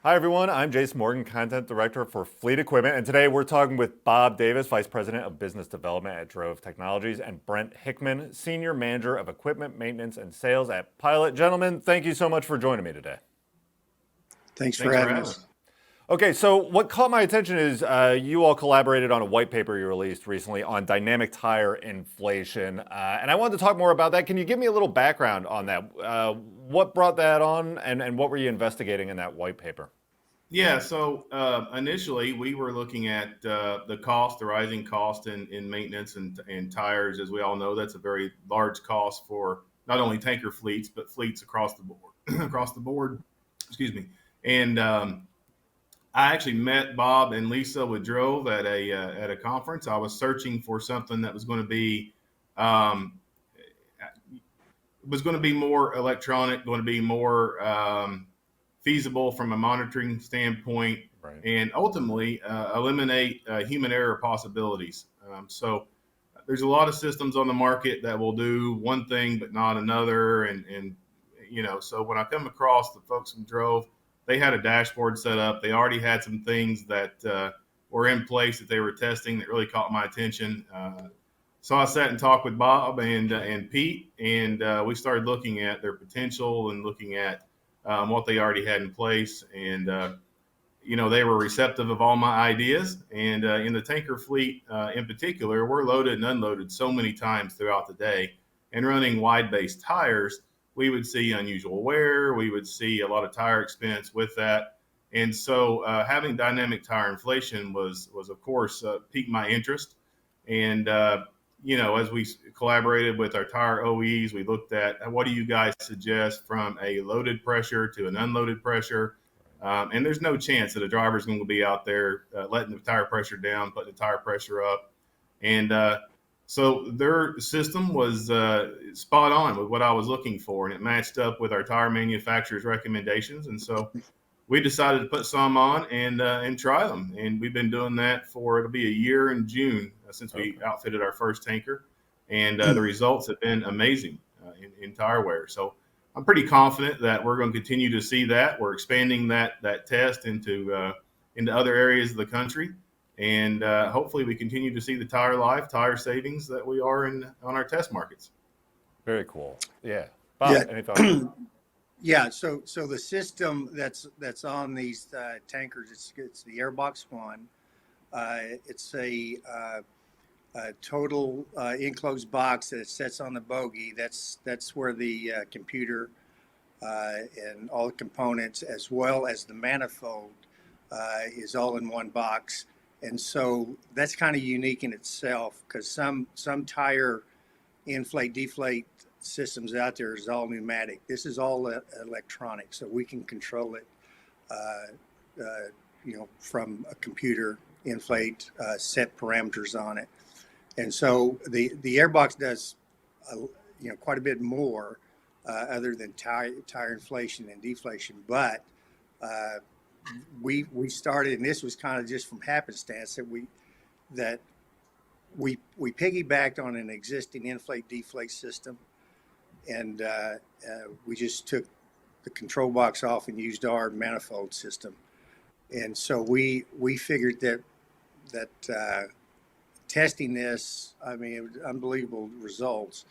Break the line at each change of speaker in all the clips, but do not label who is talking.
Hi, everyone. I'm Jason Morgan, Content Director for Fleet Equipment. And today we're talking with Bob Davis, Vice President of Business Development at Drov Technologies, and Brent Hickman, Senior Manager of Equipment Maintenance and Sales at Pilot. Gentlemen, thank you so much for joining me today.
Thanks for
Thanks for
having
having
us.
us.
Okay, so what caught my attention is you all collaborated on a white paper you released recently on dynamic tire inflation. And I wanted to talk more about that. Can you give me a little background on that? What brought that on, and what were you investigating in that white paper?
Yeah, so initially we were looking at the cost, the rising cost in maintenance and tires. As we all know, that's a very large cost for not only tanker fleets, but fleets across the board. across the board, excuse me. And I actually met Bob and Lisa with Drove at a conference. I was searching for something that um, was going to be more electronic, going to be more feasible from a monitoring standpoint,
Right.
and ultimately eliminate human error possibilities. So there's a lot of systems on the market that will do one thing but not another, and so when I come across the folks from Drove, they had a dashboard set up. They already had some things that were in place that they were testing that really caught my attention. So I sat and talked with Bob and Pete, and we started looking at their potential and looking at what they already had in place. And they were receptive of all my ideas. And in the tanker fleet, in particular, we're loaded and unloaded so many times throughout the day. And running wide-based tires, we would see unusual wear. We would see a lot of tire expense with that. And so having dynamic tire inflation was of course piqued my interest. And as we collaborated with our tire OEs, we looked at what do you guys suggest from a loaded pressure to an unloaded pressure. And there's no chance that a driver's going to be out there letting the tire pressure down, putting the tire pressure up. And so their system was spot on with what I was looking for, and it matched up with our tire manufacturer's recommendations. And so we decided to put some on and try them. And we've been doing that for it'll be a year in June since we outfitted our first tanker, and the results have been amazing in tire wear. So I'm pretty confident that we're going to continue to see that. We're expanding that test into other areas of the country, and hopefully we continue to see the tire life, tire savings that we are in on our test markets.
Very cool. Yeah.
Yeah,
Bob, any thoughts?
yeah. So the system that's on these tankers, it's the Airbox One. It's a total enclosed box that it sets on the bogie. That's where the computer and all the components, as well as the manifold, is all in one box. And so that's kind of unique in itself because some tire inflate deflate systems out there is all pneumatic. This is all electronic, so we can control it from a computer, inflate, set parameters on it. And so the airbox does quite a bit more other than tire inflation and deflation. But we started, and this was kind of just from happenstance that we piggybacked on an existing inflate deflate system, and we just took the control box off and used our manifold system. And so we figured that testing this, I mean, it was unbelievable results.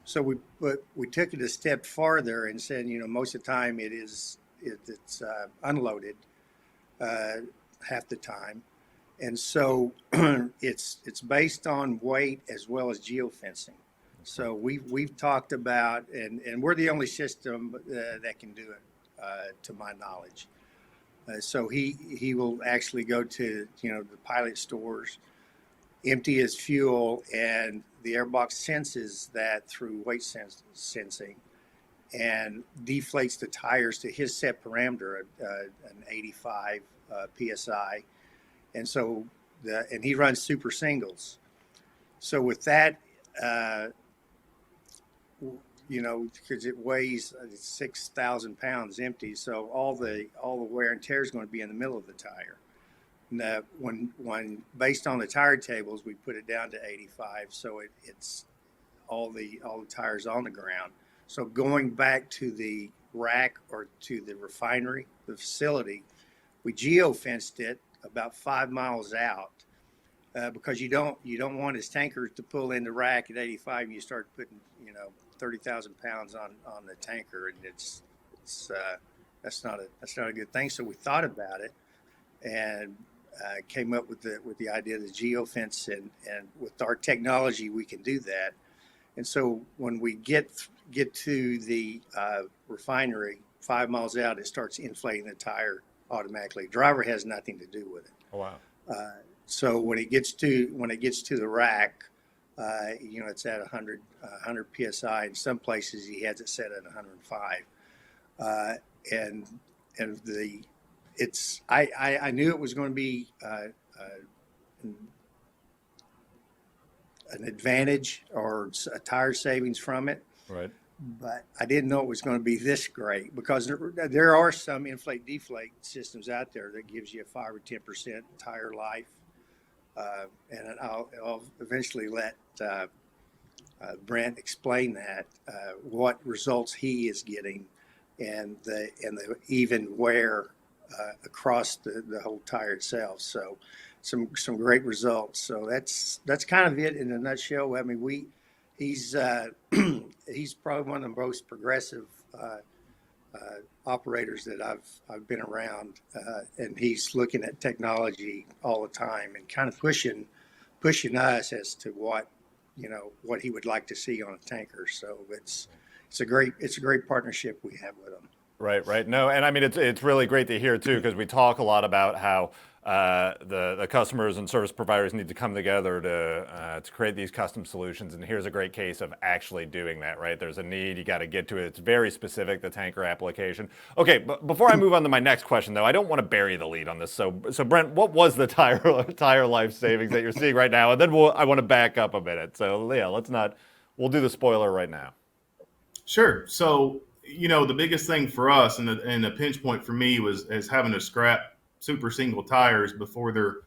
So we took it a step farther and said, most of the time it's unloaded half the time, and so it's based on weight as well as geofencing. So we've talked about, and we're the only system that can do it, to my knowledge. So he will actually go to the Pilot stores, empty his fuel, and the airbox senses that through weight sensing and deflates the tires to his set parameter, an 85 psi, and so and he runs super singles. So with that, because it weighs 6,000 pounds empty, so all the wear and tear is going to be in the middle of the tire. Now, when based on the tire tables, we put it down to 85, so it's all the tires on the ground. So going back to the rack or to the refinery, the facility, we geo-fenced it about 5 miles out because you don't want his tankers to pull in the rack at 85 and you start putting 30,000 pounds on the tanker, and it's that's not a good thing. So we thought about it and came up with the idea of the geofence, and with our technology we can do that. And so when we get to the refinery 5 miles out, it starts inflating the tire automatically. Driver has nothing to do with it.
Oh, wow.
So when it gets to the rack, it's at 100 psi. In some places he has it set at 105, and I knew it was going to be an advantage or a tire savings from it.
Right.
But I didn't know it was going to be this great, because there are some inflate deflate systems out there that gives you a 5 or 10% tire life. And I'll eventually let Brent explain that, what results he is getting, and the even wear across the whole tire itself. So some great results. So that's kind of it in a nutshell. I mean, he's probably one of the most progressive operators that I've been around, and he's looking at technology all the time and kind of pushing us as to what he would like to see on a tanker. So it's a great partnership we have with him.
Right. No, and I mean it's really great to hear too, because we talk a lot about how the customers and service providers need to come together to create these custom solutions, and here's a great case of actually doing that. Right, there's a need, you got to get to it. It's very specific, the tanker application. Okay, but before I move on to my next question, though, I don't want to bury the lead on this. So Brent, what was the tire life savings that you're seeing right now? And then I want to back up a minute. So yeah, we'll do the spoiler right now.
Sure. So the biggest thing for us and the pinch point for me is having to scrap super single tires before they're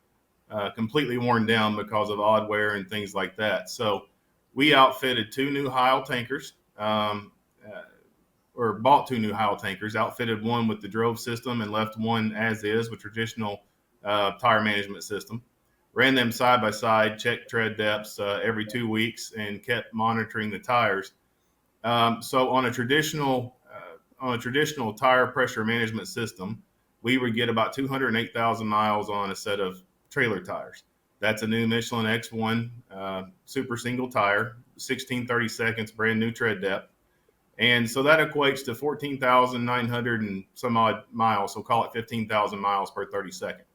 completely worn down because of odd wear and things like that. So we outfitted 2 new Heil tankers, or bought 2 new Heil tankers, outfitted one with the Drov system and left one as is with traditional tire management system. Ran them side by side, checked tread depths every 2 weeks, and kept monitoring the tires. So on a traditional tire pressure management system, we would get about 208,000 miles on a set of trailer tires. That's a new Michelin X1 super single tire, 1630 seconds, brand new tread depth. And so that equates to 14,900 and some odd miles, so call it 15,000 miles per 30 second.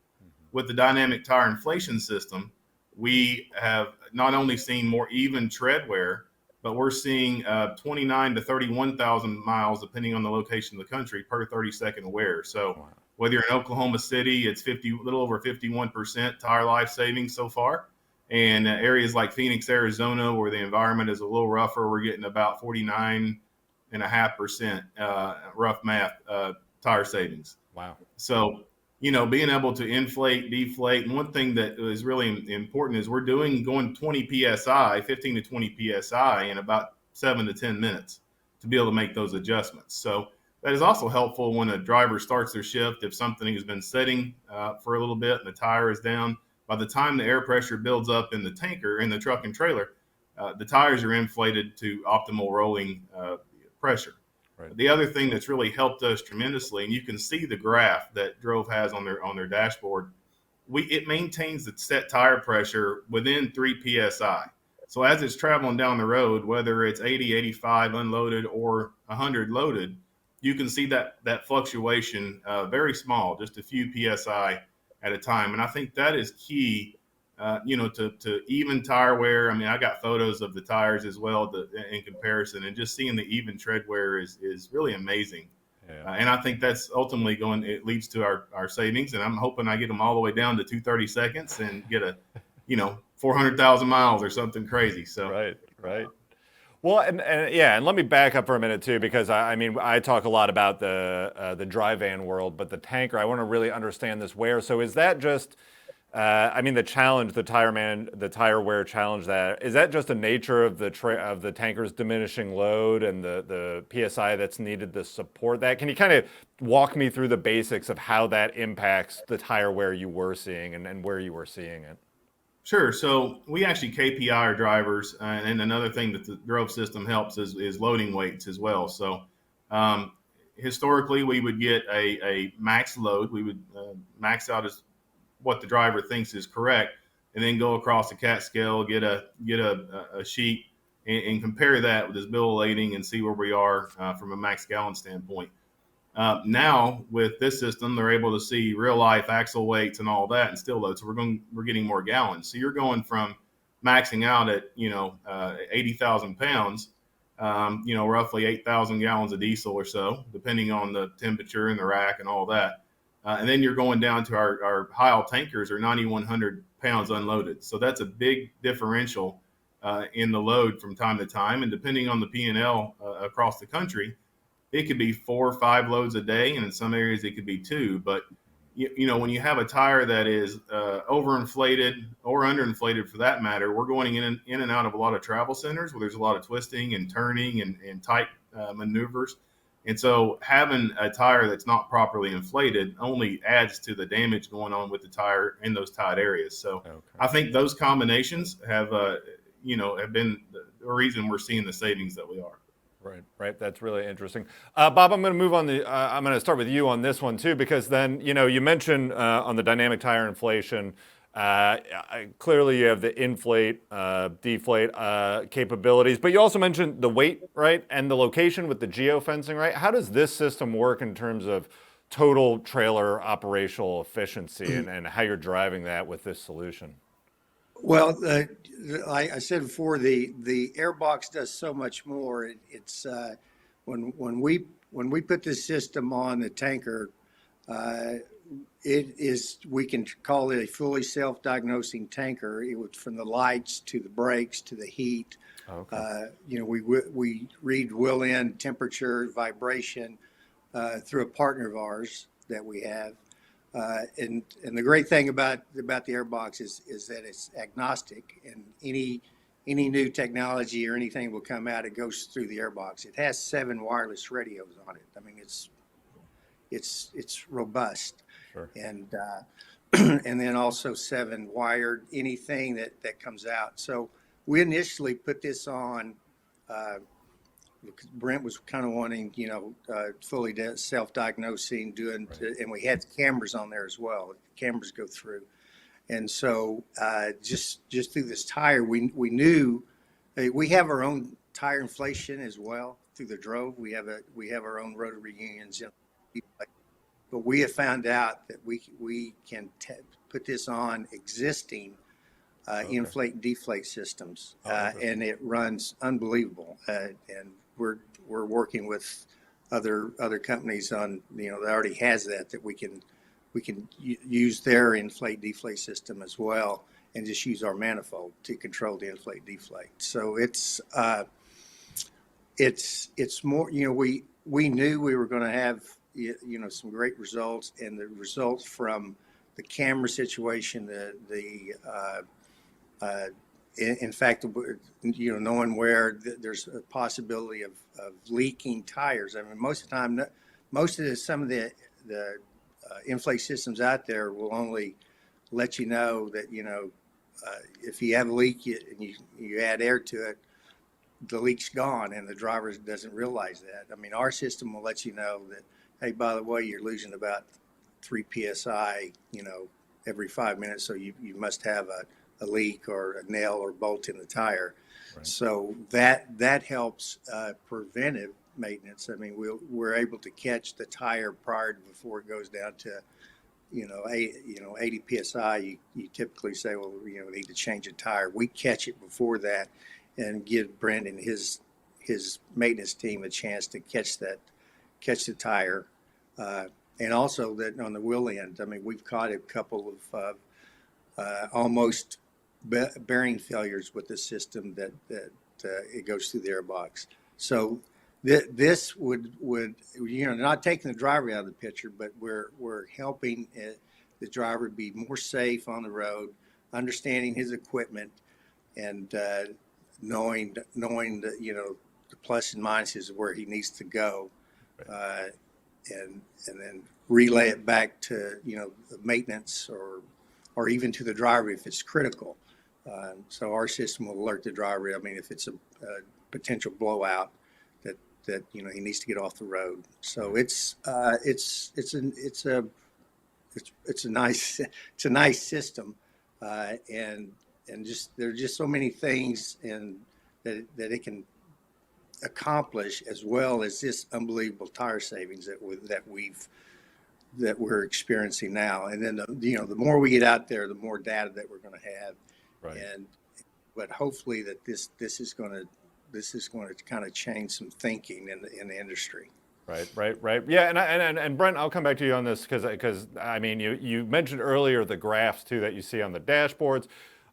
With the dynamic tire inflation system, we have not only seen more even tread wear, but we're seeing 29 to 31,000 miles, depending on the location of the country, per 30-second wear. So whether you're in Oklahoma City, it's a little over 51% tire life savings so far. And areas like Phoenix, Arizona, where the environment is a little rougher, we're getting about 49.5% rough math tire savings.
Wow.
So, being able to inflate, deflate, and one thing that is really important is we're going 20 PSI, 15 to 20 PSI in about 7 to 10 minutes to be able to make those adjustments. So that is also helpful when a driver starts their shift. If something has been setting for a little bit and the tire is down, by the time the air pressure builds up in the tanker, in the truck and trailer, the tires are inflated to optimal rolling pressure. Right. The other thing that's really helped us tremendously, and you can see the graph that Drov has on their dashboard, it maintains the set tire pressure within 3 PSI. So as it's traveling down the road, whether it's 80, 85 unloaded or 100 loaded, you can see that fluctuation very small, just a few PSI at a time. And I think that is key, to even tire wear. I mean, I got photos of the tires as well in comparison, and just seeing the even tread wear is really amazing. Yeah. And I think that's ultimately it leads to our savings. And I'm hoping I get them all the way down to 230 seconds and get 400,000 miles or something crazy. So
Right. Well, and let me back up for a minute too, because I talk a lot about the dry van world, but the tanker, I want to really understand this wear. So is that just I mean, the challenge, the tire wear challenge, that is that just the nature of the tanker's diminishing load and the psi that's needed to support that? Can you kind of walk me through the basics of how that impacts the tire wear you were seeing and where you were seeing it?
Sure. So we actually KPI our drivers, and another thing that the Drove system helps is loading weights as well. So um, historically, we would get a max load. We would max out as what the driver thinks is correct, and then go across the cat scale, get a sheet, and compare that with his bill of lading and see where we are from a max gallon standpoint. Now with this system, they're able to see real life axle weights and all that and still load. So we're getting more gallons. So you're going from maxing out at 80,000 pounds, roughly 8,000 gallons of diesel or so, depending on the temperature and the rack and all that. And then you're going down to our Heil tankers are 9,100 pounds unloaded. So that's a big differential in the load from time to time. And depending on the P&L across the country, it could be 4 or 5 loads a day, and in some areas it could be 2. But when you have a tire that is overinflated or underinflated, for that matter, we're going in and out of a lot of travel centers where there's a lot of twisting and turning and tight maneuvers. And so having a tire that's not properly inflated only adds to the damage going on with the tire in those tight areas. So okay. I think those combinations have been the reason we're seeing the savings that we are.
Right. That's really interesting. Bob, I'm going to move on. I'm going to start with you on this one too, because then you mentioned on the dynamic tire inflation. Clearly, you have the inflate, deflate capabilities, but you also mentioned the weight, right, and the location with the geofencing, right? How does this system work in terms of total trailer operational efficiency and how you're driving that with this solution?
Well, like I said before, the airbox does so much more. It's when we put this system on the tanker, we can call it a fully self-diagnosing tanker. It would, from the lights to the brakes to the heat. Okay. We read wheel end temperature, vibration through a partner of ours that we have. And the great thing about the airbox is that it's agnostic, and any new technology or anything will come out, it goes through the airbox. It has 7 wireless radios on it. I mean, it's robust. Sure. And and then also 7 wired, anything that comes out. So we initially put this on. Brent was kind of wanting, fully self-diagnosing, and we had cameras on there as well. Cameras go through, and so just through this tire, we knew we have our own tire inflation as well through the Drove. We have our own rotary unions, but we have found out that we can put this on existing inflate and deflate systems, and it runs unbelievable. And we're working with other companies on that already has that we can use their inflate deflate system as well, and just use our manifold to control the inflate deflate. So it's more, we knew we were going to have some great results, and the results from the camera situation, in fact, knowing where there's a possibility of leaking tires. I mean, most of the time, some of the inflate systems out there will only let you know that if you have a leak and you add air to it, the leak's gone, and the driver doesn't realize that. I mean, our system will let you know that, hey, by the way, you're losing about 3 psi, every 5 minutes, so you must have a leak or a nail or bolt in the tire. Right. So that helps preventive maintenance. I mean, we're able to catch the tire before it goes down to 80 psi. You typically say, well, we need to change a tire. We catch it before that and give Brent and his maintenance team a chance to catch the tire, and also that on the wheel end. I mean, we've caught a couple of almost bearing failures with the system that it goes through the airbox. So this would not taking the driver out of the picture, but we're helping the driver be more safe on the road, understanding his equipment, and knowing the the plus and minuses of where he needs to go, uh, and then relay it back to the maintenance or even to the driver if it's critical. So our system will alert the driver. I mean, if it's a potential blowout, that he needs to get off the road. So it's a nice system, and just there's just so many things and that it can accomplish, as well as this unbelievable tire savings that we're experiencing now. And then the more we get out there, the more data that we're going to have,
Right.
But hopefully that this is going to kind of change some thinking in the industry.
Right. Yeah, and Brent, I'll come back to you on this because I mean, you mentioned earlier the graphs too that you see on the dashboards.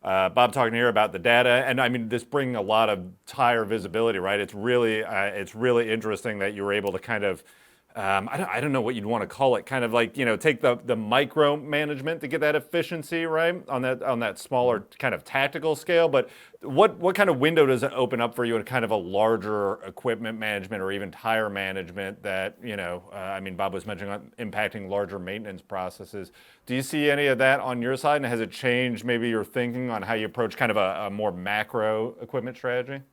Bob talking here about the data, and I mean, this bringing a lot of tire visibility, right? It's really interesting that you were able to kind of, I don't know what you'd want to call it, kind of like, take the micro management to get that efficiency, right? On that smaller kind of tactical scale. But what kind of window does it open up for you in kind of a larger equipment management or even tire management that, I mean, Bob was mentioning impacting larger maintenance processes. Do you see any of that on your side? And has it changed maybe your thinking on how you approach kind of a more macro equipment strategy?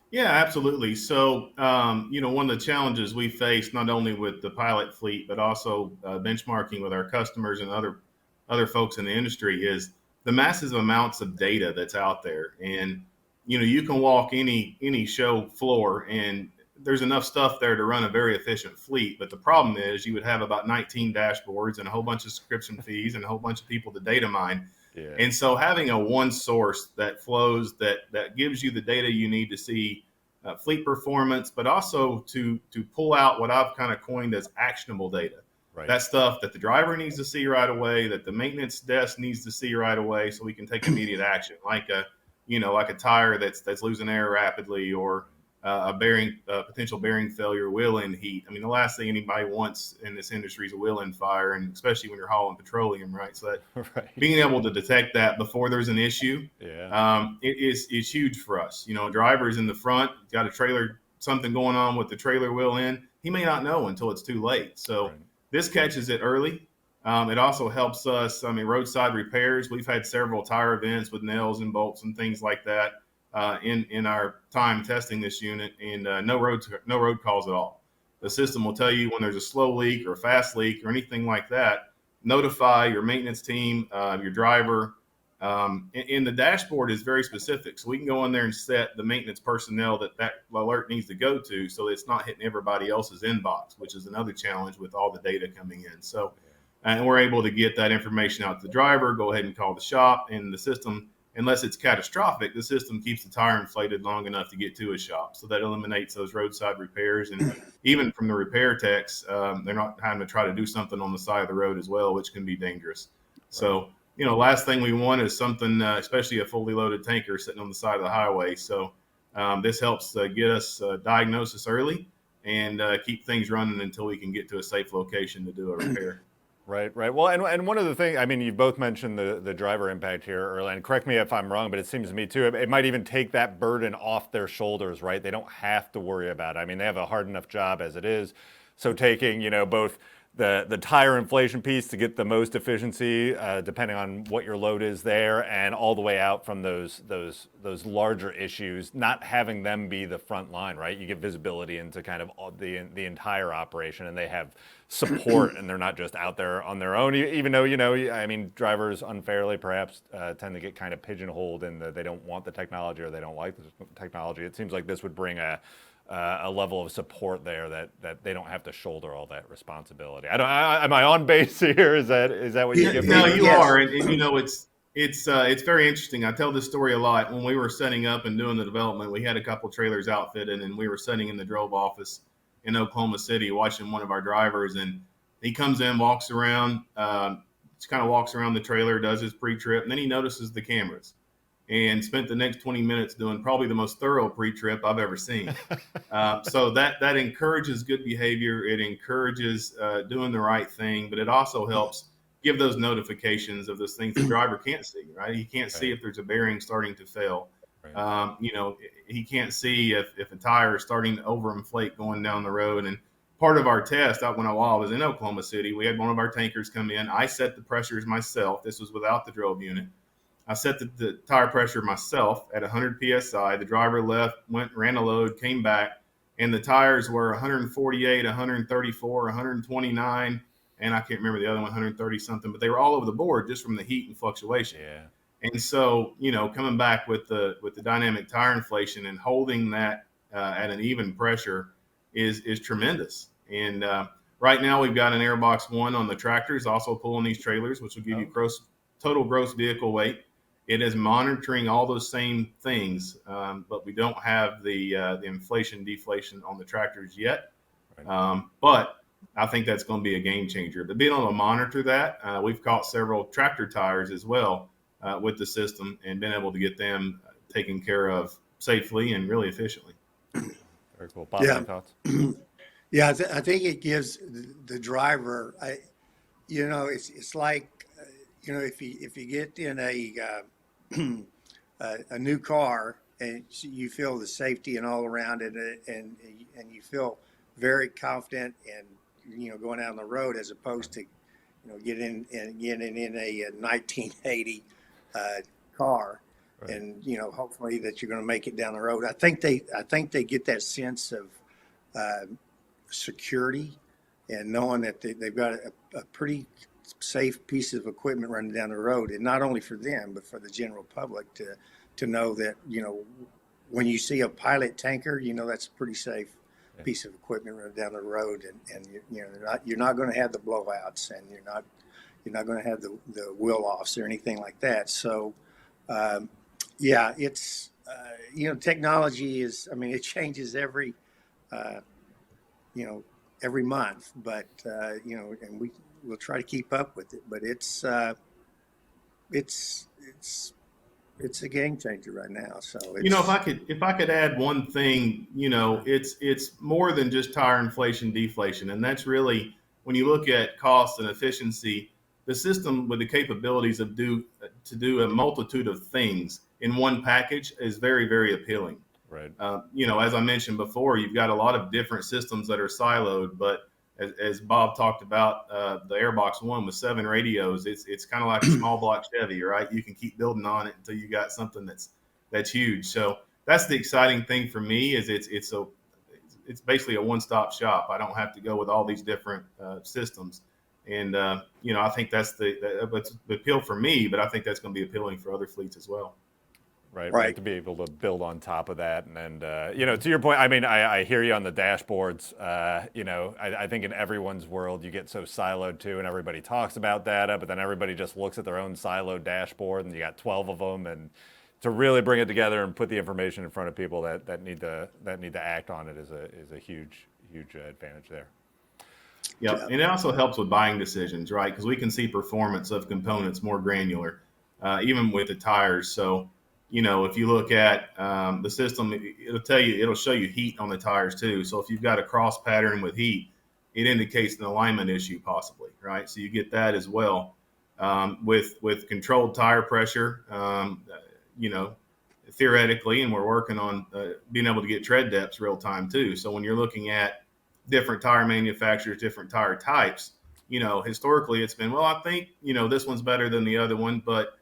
Yeah, absolutely. So, one of the challenges we face not only with the pilot fleet, but also benchmarking with our customers and other folks in the industry is the massive amounts of data that's out there. And you can walk any show floor, and there's enough stuff there to run a very efficient fleet. But the problem is, you would have about 19 dashboards and a whole bunch of subscription fees and a whole bunch of people to data mine.
Yeah.
And so having a one source that flows, that gives you the data you need to see fleet performance, but also to pull out what I've kind of coined as actionable data.
Right.
That stuff that the driver needs to see right away, that the maintenance desk needs to see right away, so we can take immediate action, like a tire that's losing air rapidly, or a potential bearing failure, wheel end heat. I mean, the last thing anybody wants in this industry is a wheel end fire, and especially when you're hauling petroleum, right? So that
Right.
being able to detect that before there's an issue, is huge for us. Drivers in the front got a trailer, something going on with the trailer wheel end. He may not know until it's too late. So this catches it early. It also helps us. I mean, roadside repairs. We've had several tire events with nails and bolts and things like that in our time testing this unit, and no road calls at all. The system will tell you when there's a slow leak or a fast leak or anything like that. Notify your maintenance team, your driver, and the dashboard is very specific. So we can go in there and set the maintenance personnel that alert needs to go to, so it's not hitting everybody else's inbox, which is another challenge with all the data coming in. So, and we're able to get that information out to the driver, go ahead and call the shop, and the system, unless it's catastrophic, the system keeps the tire inflated long enough to get to a shop. So that eliminates those roadside repairs. And even from the repair techs, they're not having to try to do something on the side of the road as well, which can be dangerous. Right. So, last thing we want is something, especially a fully loaded tanker sitting on the side of the highway. So this helps get us diagnosis early and keep things running until we can get to a safe location to do a repair.
Right. Well, and one of the things, I mean, you both mentioned the driver impact here earlier, and correct me if I'm wrong, but it seems to me too, it might even take that burden off their shoulders, right? They don't have to worry about it. I mean, they have a hard enough job as it is. So taking, both the tire inflation piece to get the most efficiency, depending on what your load is there, and all the way out from those larger issues, not having them be the front line, right? You get visibility into kind of the entire operation, and they have support, and they're not just out there on their own. Even though I mean, drivers unfairly perhaps tend to get kind of pigeonholed in that they don't want the technology or they don't like the technology. It seems like this would bring a level of support there that they don't have to shoulder all that responsibility. Am I on base here? Is that what you get?
No, you are, and it's very interesting. I tell this story a lot. When we were setting up and doing the development, we had a couple trailers outfitted, and we were sitting in the Drov office in Oklahoma City watching one of our drivers, and he comes in, walks around, just kind of walks around the trailer, does his pre-trip, and then he notices the cameras, and spent the next 20 minutes doing probably the most thorough pre-trip I've ever seen. So that encourages good behavior. It encourages doing the right thing, but it also helps give those notifications of those things the driver can't see, right? He can't see if there's a bearing starting to fail.
Right.
He can't see if a tire is starting to overinflate going down the road. And part of our test while I was in Oklahoma City, we had one of our tankers come in. I set the pressures myself. This was without the Drov unit. I set the tire pressure myself at 100 psi. The driver left, ran a load, came back, and the tires were 148, 134, 129, and I can't remember the other one, 130 something, but they were all over the board just from the heat and fluctuation.
Yeah.
And so, coming back with the dynamic tire inflation and holding that at an even pressure is tremendous. And right now we've got an Airbox 1 on the tractors, also pulling these trailers, which will give you total gross vehicle weight. It is monitoring all those same things, but we don't have the inflation deflation on the tractors yet.
Right.
But I think that's going to be a game changer. But being able to monitor that, we've caught several tractor tires as well with the system and been able to get them taken care of safely and really efficiently.
Very cool. Bob,
Yeah.
any thoughts?
Yeah, I think it gives the driver, it's like, if you get in a new car and you feel the safety and all around it, and you feel very confident and going out on the road, as opposed to getting in a 1980 car,
Right.
and hopefully that you're going to make it down the road. I think they get that sense of security and knowing that they've got a pretty safe piece of equipment running down the road, and not only for them but for the general public to know that when you see a pilot tanker, that's a pretty safe piece of equipment running down the road, and you're not going to have the blowouts, and you're not going to have the wheel offs or anything like that. So it's technology is, it changes every every month, but and we'll try to keep up with it. But it's a game changer right now. So
if I could add one thing, it's more than just tire inflation deflation, and that's really when you look at cost and efficiency. The system with the capabilities to do a multitude of things in one package is very, very appealing.
Right.
As I mentioned before, you've got a lot of different systems that are siloed, but as Bob talked about, the Airbox 1 with 7 radios, it's kind of like a small block Chevy, right? You can keep building on it until you got something that's huge. So that's the exciting thing for me is it's basically a one-stop shop. I don't have to go with all these different systems. And, I think that's the appeal for me, but I think that's going to be appealing for other fleets as well.
Right. To be able to build on top of that. And to your point, I hear you on the dashboards. I think in everyone's world, you get so siloed too, and everybody talks about data, but then everybody just looks at their own siloed dashboard, and you got 12 of them. And to really bring it together and put the information in front of people that need to act on it is a huge advantage there.
Yeah, and it also helps with buying decisions, right? Because we can see performance of components more granular, even with the tires. So, if you look at the system, it'll show you heat on the tires too. So if you've got a cross pattern with heat, it indicates an alignment issue possibly, right? So you get that as well. With controlled tire pressure, theoretically, and we're working on being able to get tread depths real time too. So when you're looking at different tire manufacturers, different tire types, historically it's been, well, I think, this one's better than the other one, but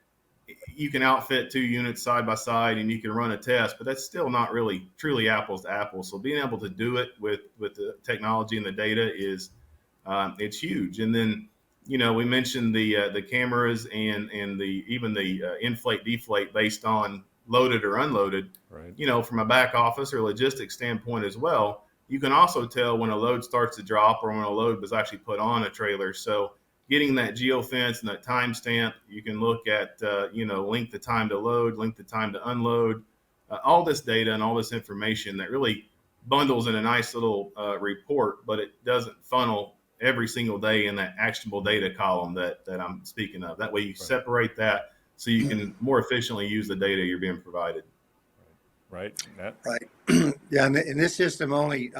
you can outfit 2 units side by side and you can run a test, but that's still not really truly apples to apples. So being able to do it with the technology and the data is it's huge. And then, we mentioned the cameras and even the inflate deflate based on loaded or unloaded.
Right.
From a back office or logistics standpoint as well. You can also tell when a load starts to drop or when a load was actually put on a trailer. So getting that geofence and that timestamp, you can look at, length of time to load, length of time to unload, all this data and all this information that really bundles in a nice little report, but it doesn't funnel every single day in that actionable data column that I'm speaking of. That way you separate that so you can more efficiently use the data you're being provided.
Right.
Right. Yeah. And this system only,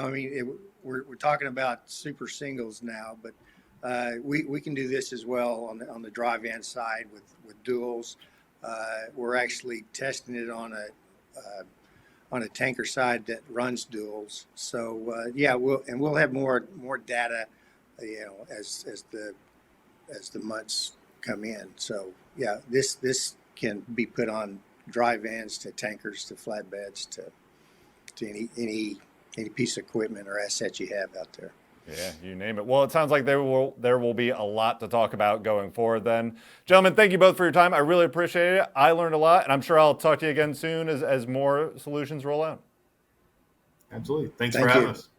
we're talking about super singles now, but We can do this as well on the dry van side with duals. We're actually testing it on a tanker side that runs duals. So yeah, we'll have more data, as the months come in. So yeah, this can be put on dry vans to tankers to flatbeds to any piece of equipment or asset you have out there.
Yeah, you name it. Well, it sounds like there will be a lot to talk about going forward then. Gentlemen, thank you both for your time. I really appreciate it. I learned a lot, and I'm sure I'll talk to you again soon as more solutions roll out.
Absolutely. Thanks
Thank
for having
you.
us.